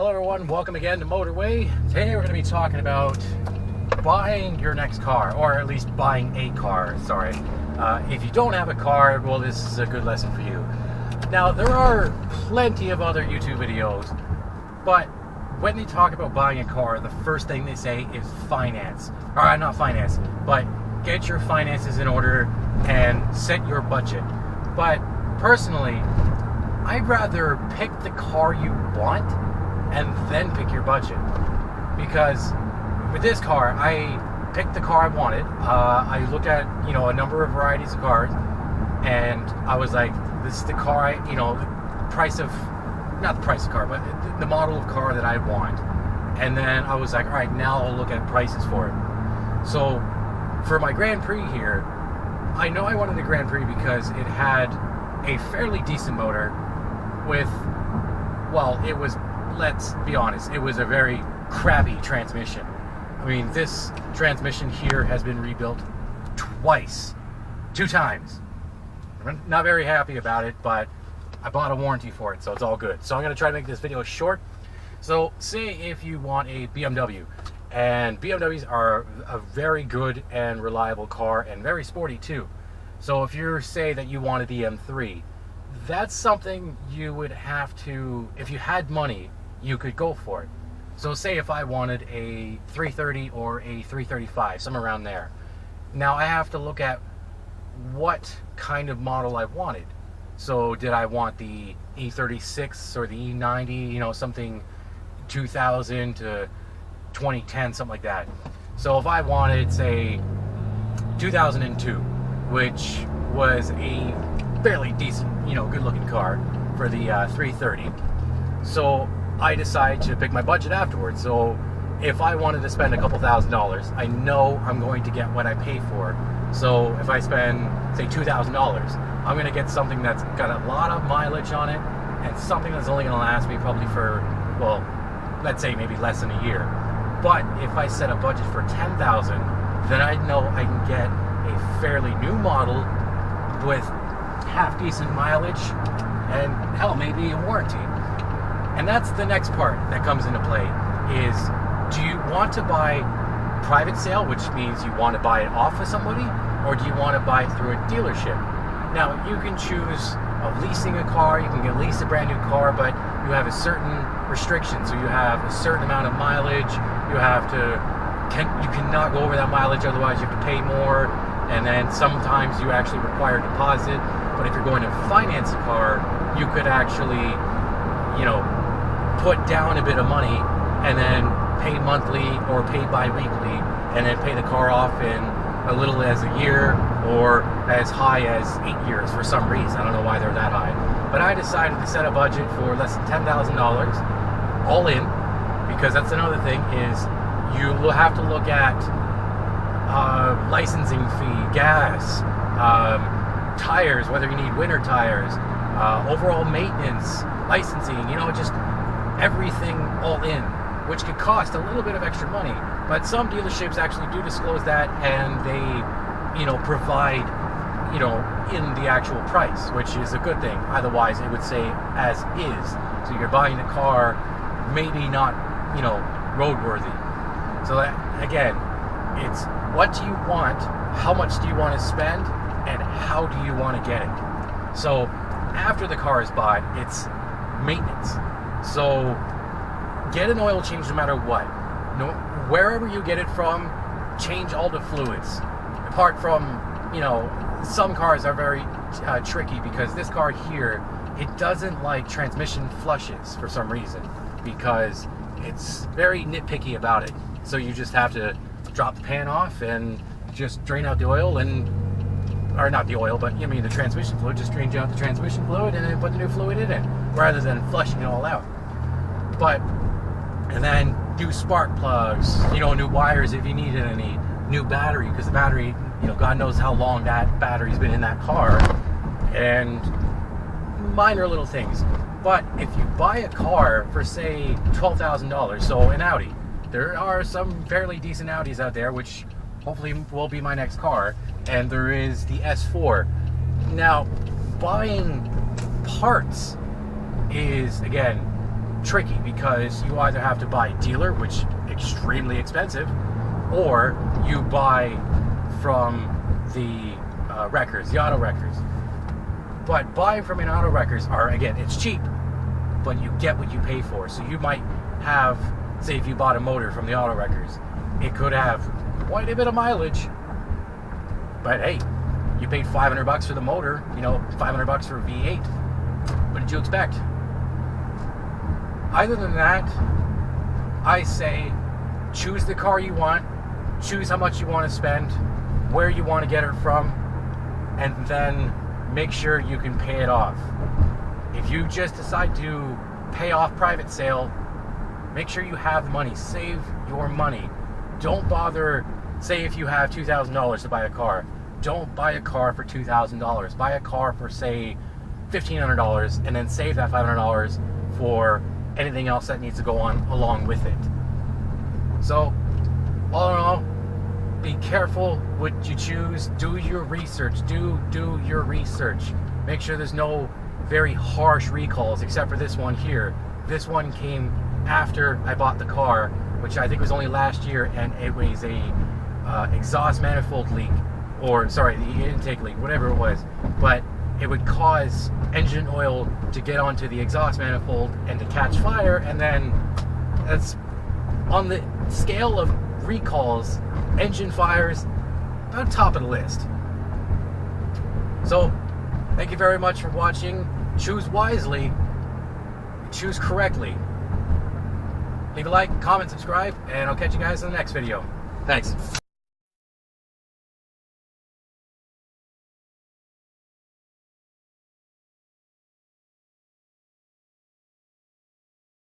Hello everyone, welcome again to MotorWay. Today we're going to be talking about buying your next car, or at least buying a car, sorry. If you don't have a car, well, this is a good lesson for you. Now, there are plenty of other YouTube videos, but when they talk about buying a car, the first thing they say is finance. Or not finance, but get your finances in order and set your budget. But personally, I'd rather pick the car you want and then pick your budget, because with this car, I picked the car I wanted. I looked at a number of varieties of cars, and I was like, this is the car the price of, not the price of car, but the model of car that I want. And then I was like, all right, now I'll look at prices for it. So for my Grand Prix here, I know I wanted the Grand Prix because it had a fairly decent motor with, well, it was, let's be honest, it was a very crappy transmission. I mean, this transmission here has been rebuilt two times. I'm not very happy about it, but I bought a warranty for it, so it's all good. So I'm going to try to make this video short. So say if you want a BMW, and BMWs are a very good and reliable car and very sporty too. So if you say that you wanted the M3, that's something you would have to, if you had money, you could go for it. So say if I wanted a 330 or a 335, somewhere around there. Now I have to look at what kind of model I wanted. So did I want the E36 or the E90, something 2000 to 2010, something like that. So if I wanted, say, 2002, which was a fairly decent, good looking car for the 330. So I decided to pick my budget afterwards. So if I wanted to spend a couple $1,000s, I know I'm going to get what I pay for. So if I spend, say, $2,000, I'm going to get something that's got a lot of mileage on it, and something that's only going to last me probably for, well, let's say maybe less than a year. But if I set a budget for $10,000, then I know I can get a fairly new model with half decent mileage and, hell, maybe a warranty. And that's the next part that comes into play is, do you want to buy private sale, which means you want to buy it off of somebody, or do you want to buy it through a dealership? Now, you can choose of leasing a car, you can lease a brand new car, but you have a certain restriction. So you have a certain amount of mileage, you cannot go over that mileage, otherwise you have to pay more, and then sometimes you actually require a deposit. But if you're going to finance a car, you could actually, put down a bit of money and then pay monthly or pay bi-weekly, and then pay the car off in a little as a year or as high as 8 years for some reason. I don't know why they're that high. But I decided to set a budget for less than $10,000 all in, because that's another thing is you will have to look at licensing fee, gas, tires, whether you need winter tires, overall maintenance, licensing, just everything all in, which could cost a little bit of extra money. But some dealerships actually do disclose that, and they, provide, in the actual price, which is a good thing. Otherwise, it would say as is. So you're buying a car, maybe not, roadworthy. So that, again, it's what do you want, how much do you want to spend, and how do you want to get it. So after the car is bought, it's maintenance. So get an oil change no matter what. Wherever you get it from, change all the fluids. Apart from, some cars are very tricky, because this car here, it doesn't like transmission flushes for some reason, because it's very nitpicky about it. So you just have to drop the pan off and just drain out the oil, or not the oil, but the transmission fluid, just drain out the transmission fluid and then put the new fluid in it, rather than flushing it all out. And then do spark plugs, new wires if you needed any, new battery, because the battery, God knows how long that battery's been in that car, and minor little things. But if you buy a car for, say, $12,000, so an Audi, there are some fairly decent Audis out there, which hopefully will be my next car, and there is the S4. Now, buying parts is, again, tricky because you either have to buy dealer, which extremely expensive, or you buy from the wreckers, the auto wreckers. But buying from an auto wreckers again, it's cheap, but you get what you pay for. So you might have, say if you bought a motor from the auto wreckers, it could have quite a bit of mileage, but hey, you paid $500 for the motor, you know, $500 for a V8. What did you expect? Other than that, I say choose the car you want, choose how much you want to spend, where you want to get it from, and then make sure you can pay it off. If you just decide to pay off private sale, make sure you have the money. Save your money. Don't bother, say if you have $2,000 to buy a car, don't buy a car for $2,000. Buy a car for, say, $1,500, and then save that $500 for anything else that needs to go on along with it. So, all in all, be careful what you choose. Do your research. Do your research. Make sure there's no very harsh recalls, except for this one here. This one came after I bought the car, which I think was only last year, and it was a exhaust manifold leak, or sorry, the intake leak, whatever it was. But it would cause engine oil to get onto the exhaust manifold and to catch fire, and then that's on the scale of recalls, engine fires, about top of the list. So, thank you very much for watching. Choose wisely, choose correctly. Leave a like, comment, subscribe, and I'll catch you guys in the next video. Thanks.